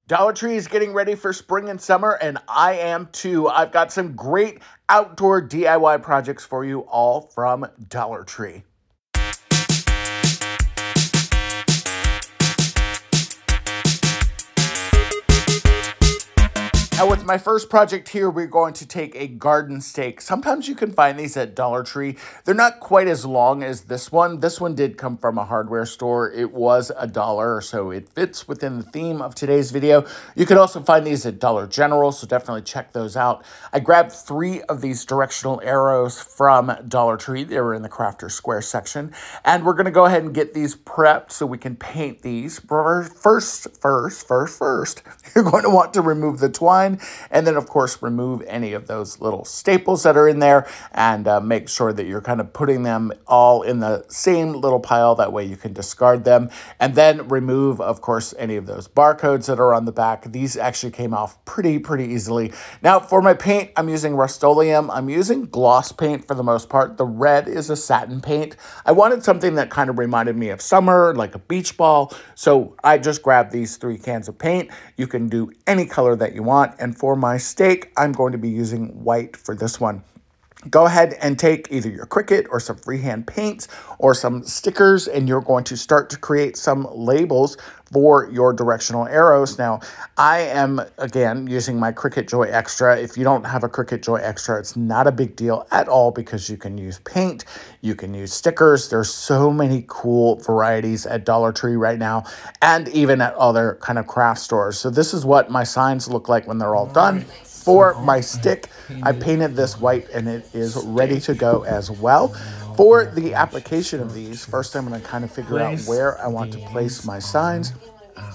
Dollar Tree is getting ready for spring and summer, and I am too. I've got some great outdoor DIY projects for you, all from Dollar Tree. Now, with my first project here, we're going to take a garden stake. Sometimes you can find these at Dollar Tree. They're not quite as long as this one. This one did come from a hardware store. It was $1, so it fits within the theme of today's video. You can also find these at Dollar General, so definitely check those out. I grabbed 3 of these directional arrows from Dollar Tree. They were in the Crafter Square section. And we're going to go ahead and get these prepped so we can paint these. First, you're going to want to remove the twine. And then, of course, remove any of those little staples that are in there and make sure that you're kind of putting them all in the same little pile. That way you can discard them. And then remove, of course, any of those barcodes that are on the back. These actually came off pretty easily. Now, for my paint, I'm using Rust-Oleum. I'm using gloss paint for the most part. The red is a satin paint. I wanted something that kind of reminded me of summer, like a beach ball. So I just grabbed these 3 cans of paint. You can do any color that you want. And for my stake, I'm going to be using white for this one. Go ahead and take either your Cricut or some freehand paints or some stickers, and you're going to start to create some labels for your directional arrows. Now, I am, again, using my Cricut Joy Extra. If you don't have a Cricut Joy Extra, it's not a big deal at all because you can use paint, you can use stickers. There's so many cool varieties at Dollar Tree right now and even at other kind of craft stores. So this is what my signs look like when they're all done. For my stick, I painted this white and it is ready to go as well. For the application of these, first I'm going to kind of figure out where I want to place my signs.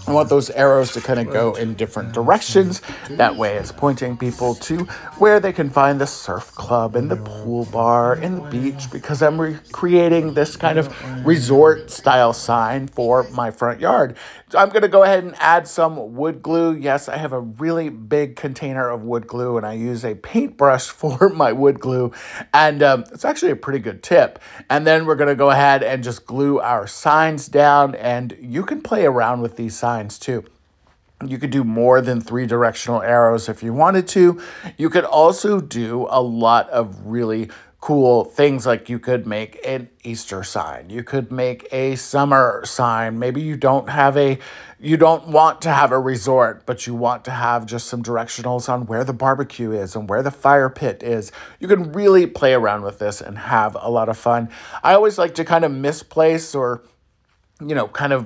I want those arrows to kind of go in different directions. That way it's pointing people to where they can find the surf club and the pool bar and the beach, because I'm recreating this kind of resort style sign for my front yard. So I'm going to go ahead and add some wood glue. Yes, I have a really big container of wood glue and I use a paintbrush for my wood glue. And it's actually a pretty good tip. And then we're going to go ahead and just glue our signs down, and you can play around with these signs too. You could do more than 3 directional arrows if you wanted to. You could also do a lot of really cool things, like you could make an Easter sign. You could make a summer sign. Maybe you don't want to have a resort, but you want to have just some directionals on where the barbecue is and where the fire pit is. You can really play around with this and have a lot of fun. I always like to kind of misplace or kind of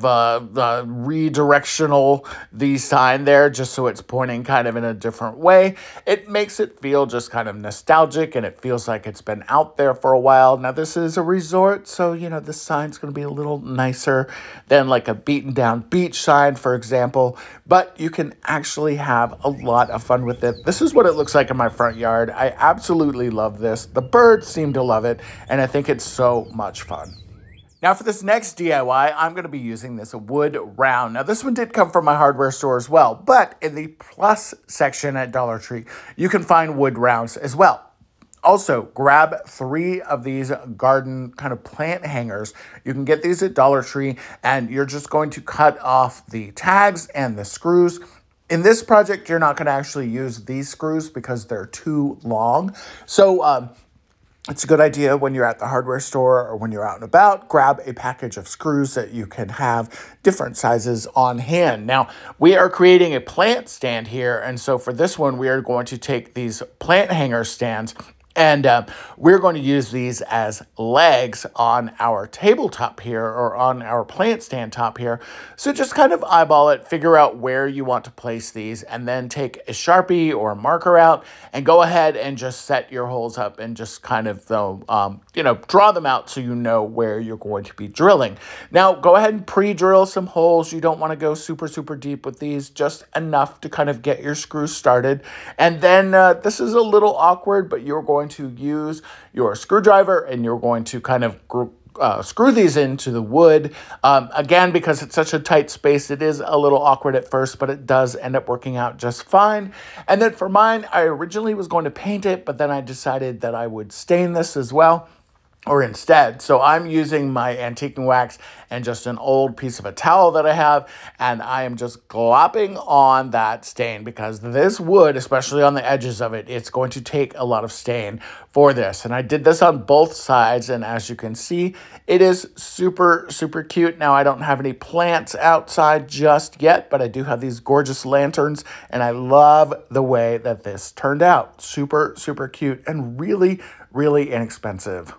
redirectional the sign there just so it's pointing kind of in a different way. It makes it feel just kind of nostalgic and it feels like it's been out there for a while. Now, this is a resort, so, this sign's going to be a little nicer than like a beaten down beach sign, for example, but you can actually have a lot of fun with it. This is what it looks like in my front yard. I absolutely love this. The birds seem to love it, and I think it's so much fun. Now for this next DIY, I'm going to be using this wood round. Now this one did come from my hardware store as well, but in the plus section at Dollar Tree, you can find wood rounds as well. Also, grab 3 of these garden kind of plant hangers. You can get these at Dollar Tree, and you're just going to cut off the tags and the screws. In this project, you're not going to actually use these screws because they're too long. So, it's a good idea when you're at the hardware store or when you're out and about, grab a package of screws that you can have different sizes on hand. Now, we are creating a plant stand here, and so for this one, we are going to take these plant hanger stands and we're going to use these as legs on our tabletop here, or on our plant stand top here. So just kind of eyeball it, figure out where you want to place these, and then take a Sharpie or a marker out and go ahead and just set your holes up and just kind of, draw them out so you know where you're going to be drilling. Now, go ahead and pre-drill some holes. You don't want to go super deep with these, just enough to kind of get your screws started. And then this is a little awkward, but you're going to use your screwdriver and you're going to kind of screw these into the wood. Again, because it's such a tight space, it is a little awkward at first, but it does end up working out just fine. And then for mine, I originally was going to paint it, but then I decided that I would stain this as well. or instead. So I'm using my antiquing wax and just an old piece of a towel that I have, and I am just glopping on that stain because this wood, especially on the edges of it, it's going to take a lot of stain for this. And I did this on both sides, and as you can see, it is super, super cute. Now, I don't have any plants outside just yet, but I do have these gorgeous lanterns, and I love the way that this turned out. Super, super cute and really, really inexpensive.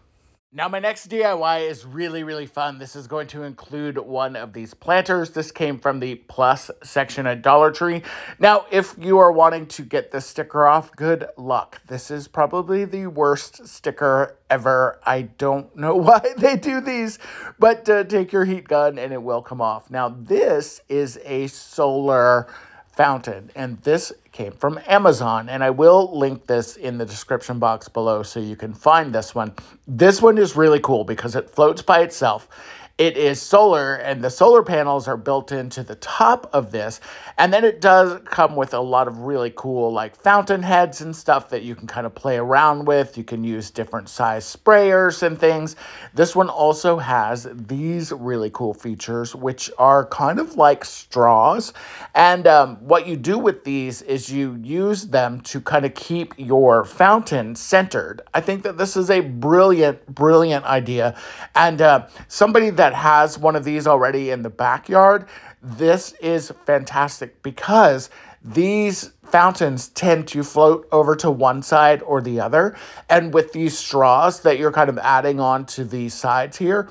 Now, my next DIY is really, really fun. This is going to include one of these planters. This came from the Plus section at Dollar Tree. Now, if you are wanting to get this sticker off, good luck. This is probably the worst sticker ever. I don't know why they do these, but take your heat gun and it will come off. Now, this is a solar fountain, and this came from Amazon, and I will link this in the description box below so you can find this one. This one is really cool because it floats by itself. It is solar, and the solar panels are built into the top of this, and then it does come with a lot of really cool like fountain heads and stuff that you can kind of play around with. You can use different size sprayers and things. This one also has these really cool features, which are kind of like straws, and what you do with these is you use them to kind of keep your fountain centered. I think that this is a brilliant, brilliant idea, and somebody that has one of these already in the backyard, this is fantastic because these fountains tend to float over to one side or the other. And with these straws that you're kind of adding on to the sides here,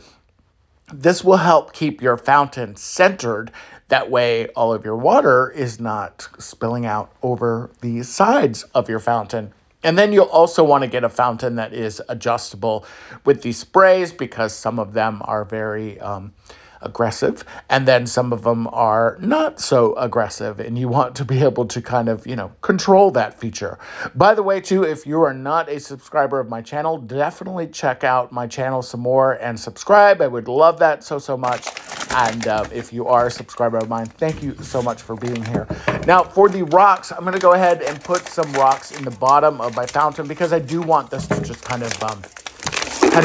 this will help keep your fountain centered. That way, all of your water is not spilling out over the sides of your fountain. And then you'll also want to get a fountain that is adjustable with these sprays because some of them are very aggressive, and then some of them are not so aggressive, and you want to be able to kind of, control that feature. By the way, too, if you are not a subscriber of my channel, definitely check out my channel some more and subscribe. I would love that so, so much. And if you are a subscriber of mine, thank you so much for being here. Now, for the rocks, I'm going to go ahead and put some rocks in the bottom of my fountain because I do want this to just kind of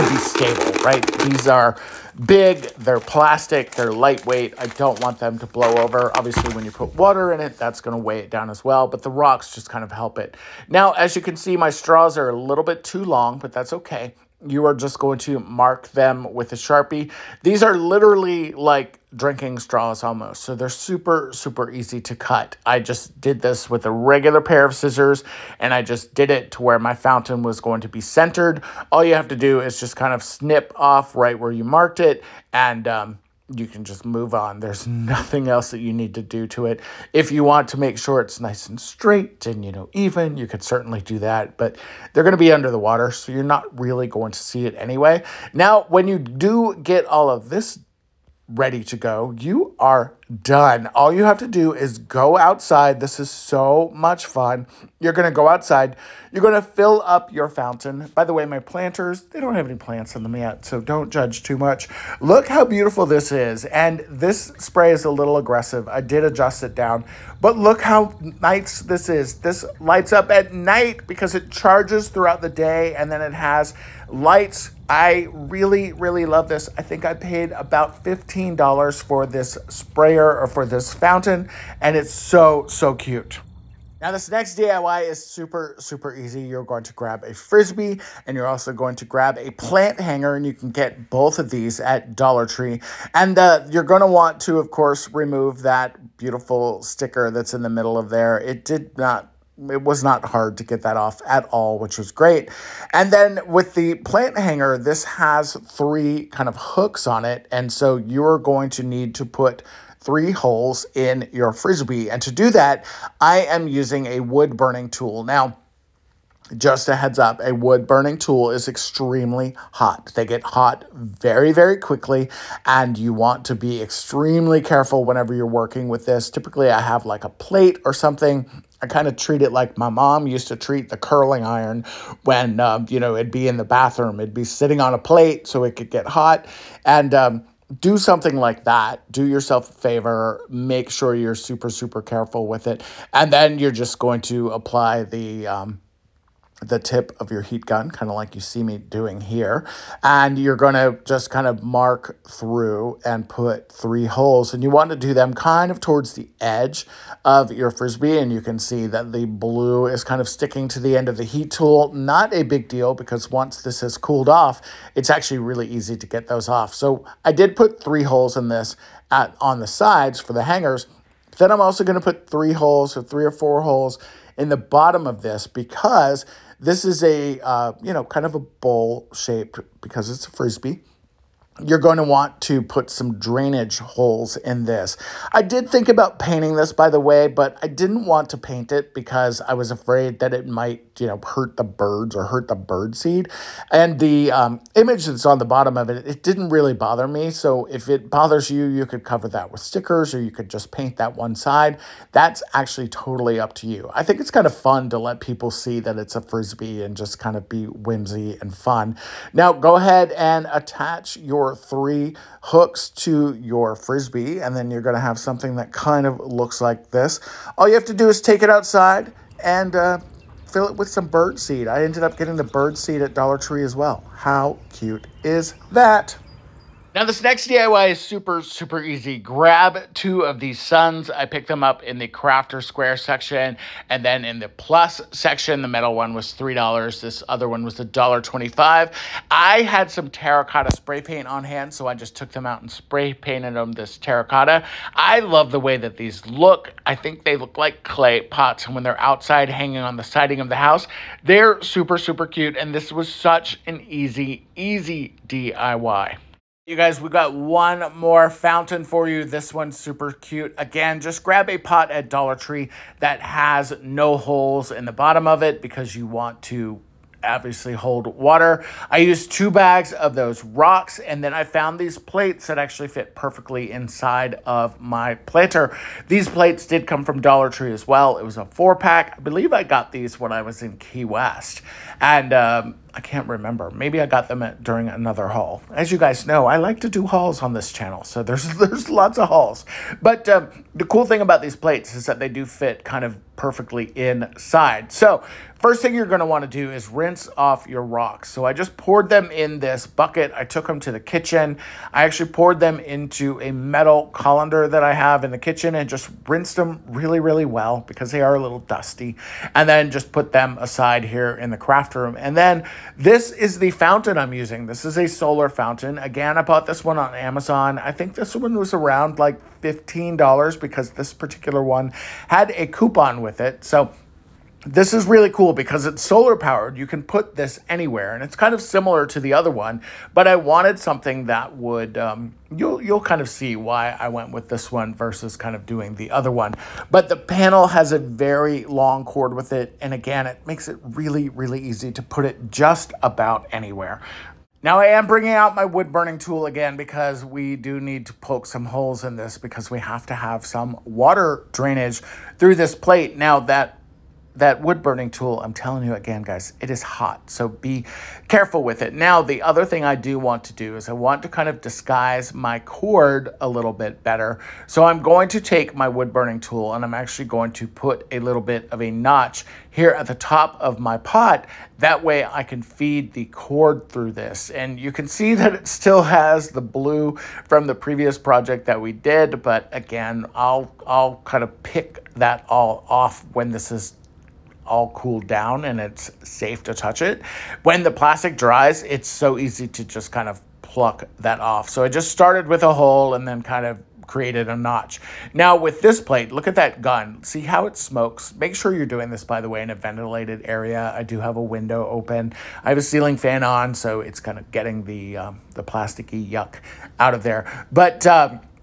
be stable, right? These are big, they're plastic, they're lightweight. I don't want them to blow over. Obviously, when you put water in it, that's going to weigh it down as well, but the rocks just kind of help it. Now, as you can see, my straws are a little bit too long, but that's okay. You are just going to mark them with a Sharpie. These are literally like drinking straws almost. So they're super, super easy to cut. I just did this with a regular pair of scissors, and I just did it to where my fountain was going to be centered. All you have to do is just kind of snip off right where you marked it, and you can just move on. There's nothing else that you need to do to it. If you want to make sure it's nice and straight and, even, you could certainly do that, but they're going to be under the water, so you're not really going to see it anyway. Now, when you do get all of this ready to go, you are done. All you have to do is go outside. This is so much fun. You're going to go outside. You're going to fill up your fountain. By the way, my planters, they don't have any plants in them yet, so don't judge too much. Look how beautiful this is. And this spray is a little aggressive. I did adjust it down, but look how nice this is. This lights up at night because it charges throughout the day, and then it has lights. I really, really love this. I think I paid about $15 for this sprayer or for this fountain, and it's so, so cute. Now, this next DIY is super, super easy. You're going to grab a Frisbee, and you're also going to grab a plant hanger, and you can get both of these at Dollar Tree. And you're going to want to, of course, remove that beautiful sticker that's in the middle of there. It was not hard to get that off at all, which was great. And then with the plant hanger, this has 3 kind of hooks on it. And so you're going to need to put 3 holes in your Frisbee. And to do that, I am using a wood burning tool. Now, just a heads up, a wood burning tool is extremely hot. They get hot very, very quickly, and you want to be extremely careful whenever you're working with this. Typically, I have like a plate or something. I kind of treat it like my mom used to treat the curling iron when, it'd be in the bathroom. It'd be sitting on a plate so it could get hot. And do something like that. Do yourself a favor. Make sure you're super, super careful with it. And then you're just going to apply the the tip of your heat gun, kind of like you see me doing here. And you're going to just kind of mark through and put 3 holes. And you want to do them kind of towards the edge of your Frisbee. And you can see that the blue is kind of sticking to the end of the heat tool. Not a big deal, because once this has cooled off, it's actually really easy to get those off. So I did put 3 holes in this on the sides for the hangers. Then I'm also going to put 3 holes, or 3 or 4 holes in the bottom of this, because this is a, kind of a bowl shaped, because it's a Frisbee. You're going to want to put some drainage holes in this. I did think about painting this, by the way, but I didn't want to paint it because I was afraid that it might, hurt the birds or hurt the bird seed. And the image that's on the bottom of it, it didn't really bother me. So if it bothers you, you could cover that with stickers, or you could just paint that one side. That's actually totally up to you. I think it's kind of fun to let people see that it's a Frisbee and just kind of be whimsy and fun. Now go ahead and attach your 3 hooks to your Frisbee, and then you're going to have something that kind of looks like this. All you have to do is take it outside and fill it with some bird seed. I ended up getting the bird seed at Dollar Tree as well. How cute is that? Now this next DIY is super, super easy. Grab 2 of these suns. I picked them up in the crafter square section, and then in the plus section, the metal one was $3. This other one was $1.25. I had some terracotta spray paint on hand, so I just took them out and spray painted them this terracotta. I love the way that these look. I think they look like clay pots, and when they're outside hanging on the siding of the house, they're super, super cute, and this was such an easy, easy DIY. You guys, we got one more fountain for you. This one's super cute. Again, just grab a pot at Dollar Tree that has no holes in the bottom of it, because you want to obviously hold water. I used 2 bags of those rocks, and then I found these plates that actually fit perfectly inside of my planter. These plates did come from Dollar Tree as well. It was a 4-pack. I believe I got these when I was in Key West, and I can't remember. Maybe I got them during another haul. As you guys know, I like to do hauls on this channel, so there's lots of hauls. But the cool thing about these plates is that they do fit kind of perfectly inside. So first thing you're going to want to do is rinse off your rocks. So I just poured them in this bucket. I took them to the kitchen. I actually poured them into a metal colander that I have in the kitchen and just rinsed them really, really well, because they are a little dusty. And then just put them aside here in the craft room. And then this is the fountain I'm using. This is a solar fountain. Again, I bought this one on Amazon. I think this one was around like $15, because this particular one had a coupon with it. So this is really cool because it's solar powered. You can put this anywhere, and it's kind of similar to the other one, but I wanted something that would, you'll kind of see why I went with this one versus kind of doing the other one. But the panel has a very long cord with it, and again, it makes it really, really easy to put it just about anywhere. Now I am bringing out my wood burning tool again, because we do need to poke some holes in this, because we have to have some water drainage through this plate. Now that wood burning tool, I'm telling you again, guys, it is hot, so be careful with it. Now, the other thing I do want to do is I want to kind of disguise my cord a little bit better. So I'm going to take my wood burning tool, and I'm actually going to put a little bit of a notch here at the top of my pot. That way I can feed the cord through this. And you can see that it still has the blue from the previous project that we did, but again, I'll kind of pick that all off when this is all cooled down and it's safe to touch it. When the plastic dries, it's so easy to just kind of pluck that off. So I just started with a hole and then kind of created a notch. Now with this plate, look at that gun. See how it smokes? Make sure you're doing this, by the way, in a ventilated area. I do have a window open. I have a ceiling fan on, so it's kind of getting the plasticky yuck out of there. But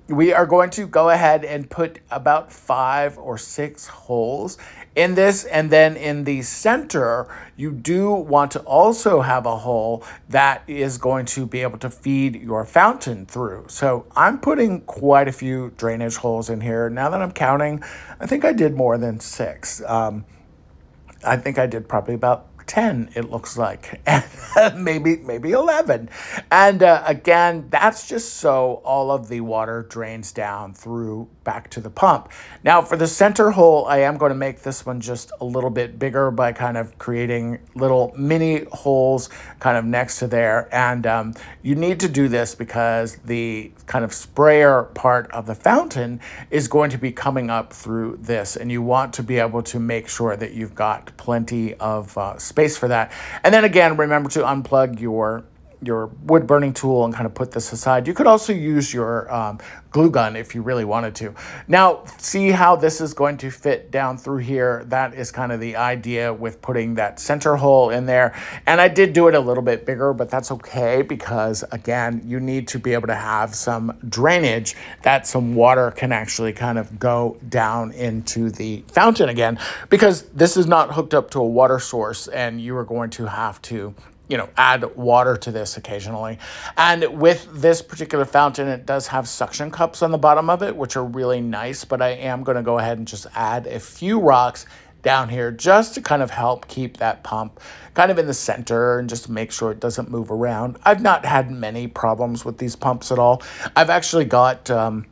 we are going to go ahead and put about 5 or 6 holes in this, and then in the center, you do want to also have a hole that is going to be able to feed your fountain through. So I'm putting quite a few drainage holes in here. Now that I'm counting, I think I did more than 6. I think I did probably about 10, it looks like, and maybe 11. And again, that's just so all of the water drains down through back to the pump. Now for the center hole, I am going to make this one just a little bit bigger by kind of creating little mini holes kind of next to there. And you need to do this because the kind of sprayer part of the fountain is going to be coming up through this, and you want to be able to make sure that you've got plenty of space for that. And then again, remember to unplug your wood burning tool and kind of put this aside. You could also use your glue gun if you really wanted to. Now, see how this is going to fit down through here? That is kind of the idea with putting that center hole in there. And I did do it a little bit bigger, but that's okay because, again, you need to be able to have some drainage that some water can actually kind of go down into the fountain again, because this is not hooked up to a water source and you are going to have to add water to this occasionally. And with this particular fountain, it does have suction cups on the bottom of it, which are really nice, but I am going to go ahead and just add a few rocks down here just to kind of help keep that pump kind of in the center and just make sure it doesn't move around. I've not had many problems with these pumps at all. I've actually got let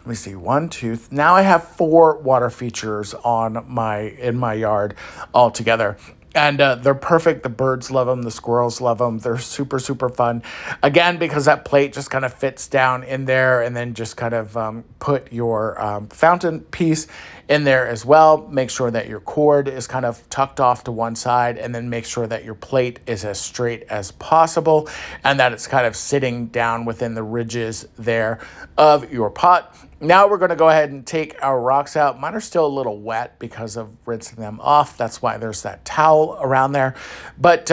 me see, 1, 2, now I have 4 water features in my yard altogether. And they're perfect. The birds love them. The squirrels love them. They're super, super fun. Again, because that plate just kind of fits down in there, and then just kind of put your fountain piece in there as well. Make sure that your cord is kind of tucked off to one side, and then make sure that your plate is as straight as possible and that it's kind of sitting down within the ridges there of your pot. Now we're going to go ahead and take our rocks out. Mine are still a little wet because of rinsing them off. That's why there's that towel around there. But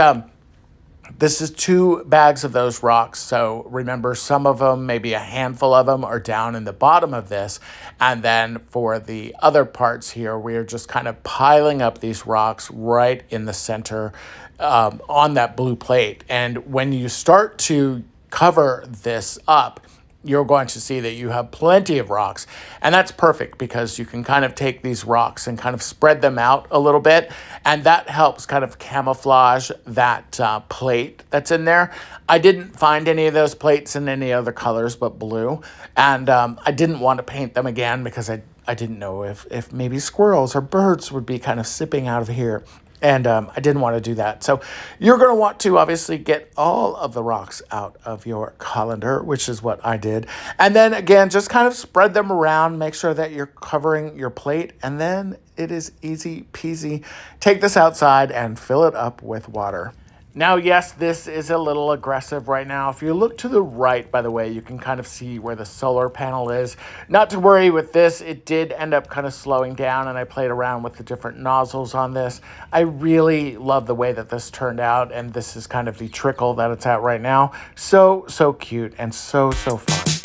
this is 2 bags of those rocks. So remember, some of them, maybe a handful of them, are down in the bottom of this. And then for the other parts here, we're just kind of piling up these rocks right in the center on that blue plate. And when you start to cover this up, you're going to see that you have plenty of rocks. And that's perfect because you can kind of take these rocks and kind of spread them out a little bit. And that helps kind of camouflage that plate that's in there. I didn't find any of those plates in any other colors but blue. And I didn't want to paint them again because I didn't know if maybe squirrels or birds would be kind of sipping out of here. And I didn't want to do that. So you're going to want to obviously get all of the rocks out of your colander, which is what I did. And then again, just kind of spread them around. Make sure that you're covering your plate. And then it is easy peasy. Take this outside and fill it up with water. Now, yes, this is a little aggressive right now. If you look to the right, by the way, you can kind of see where the solar panel is. Not to worry with this. It did end up kind of slowing down, and I played around with the different nozzles on this. I really love the way that this turned out, and this is kind of the trickle that it's at right now. So cute and so fun.